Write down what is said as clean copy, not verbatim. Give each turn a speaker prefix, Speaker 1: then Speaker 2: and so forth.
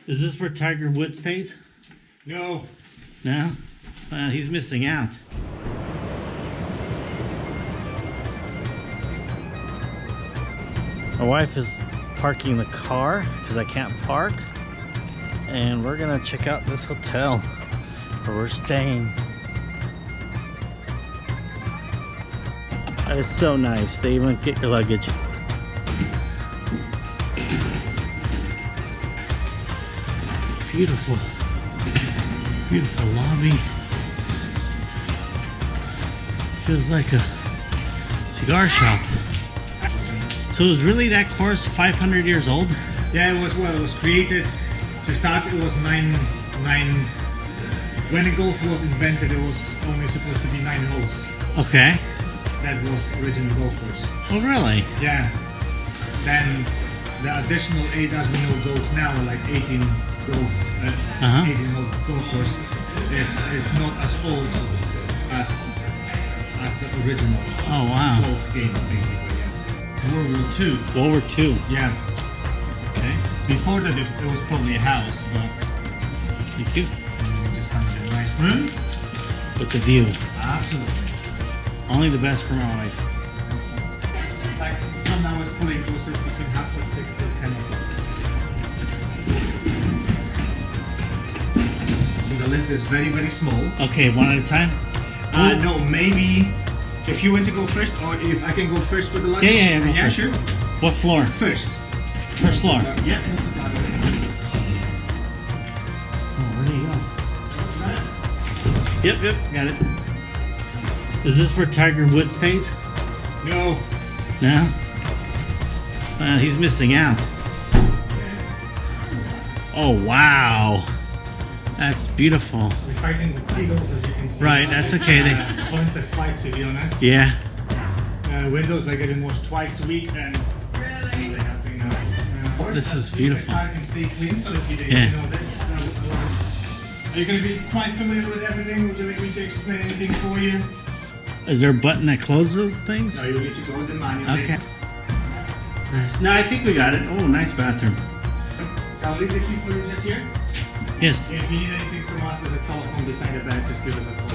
Speaker 1: Is this where Tiger Woods stays?
Speaker 2: No.
Speaker 1: No? He's missing out. My wife is parking the car because I can't park. And we're gonna check out this hotel where we're staying. That is so nice. They even get your luggage. Beautiful. Beautiful lobby. Feels like a cigar shop. So is really that course 500 years old?
Speaker 2: Yeah, it was, well, it was created to start. It was nine. When the golf was invented, it was only supposed to be 9 holes.
Speaker 1: Okay.
Speaker 2: That was original golf course.
Speaker 1: Oh, really?
Speaker 2: Yeah. Then the additional 8 as we know golf now, like 18 golf, 18 hole golf course, is not as old as the original golf game, basically. Yeah. World War II.
Speaker 1: World War II.
Speaker 2: Yeah.
Speaker 1: Okay.
Speaker 2: Before that, it was probably a house, but
Speaker 1: Thank you.
Speaker 2: we just found a nice room.
Speaker 1: With the view.
Speaker 2: Absolutely.
Speaker 1: Only the best for my wife.
Speaker 2: Like, from now it's fully inclusive between 6:30 till 10 o'clock. The lift is very, very small.
Speaker 1: Okay, one at a time?
Speaker 2: No, maybe if you want to go first, or if I can go first with the luggage.
Speaker 1: Yeah,
Speaker 2: Sure.
Speaker 1: What floor?
Speaker 2: First.
Speaker 1: First floor.
Speaker 2: Yeah.
Speaker 1: Oh, where do you go? Yep, got it. Is this where Tiger Woods stays?
Speaker 2: No.
Speaker 1: No? He's missing out. Oh, wow. That's beautiful.
Speaker 2: We're fighting with seagulls, as you can see.
Speaker 1: Right, that's okay.
Speaker 2: Pointless fight, to be honest.
Speaker 1: Yeah.
Speaker 2: Windows are getting washed twice a week, and really happy now.
Speaker 1: This is beautiful.
Speaker 2: I can stay clean for a few days.
Speaker 1: Yeah.
Speaker 2: You know this. Are you going to be quite familiar with everything? Would you like me to explain anything for you?
Speaker 1: Is there a button that closes things?
Speaker 2: No, you need to close the manually.
Speaker 1: Okay. Nice. No, I think we got it. Oh, nice bathroom.
Speaker 2: So I'll leave the key for you just here.
Speaker 1: Yes.
Speaker 2: If you need anything from us, there's a telephone beside the bed. Just give us a call.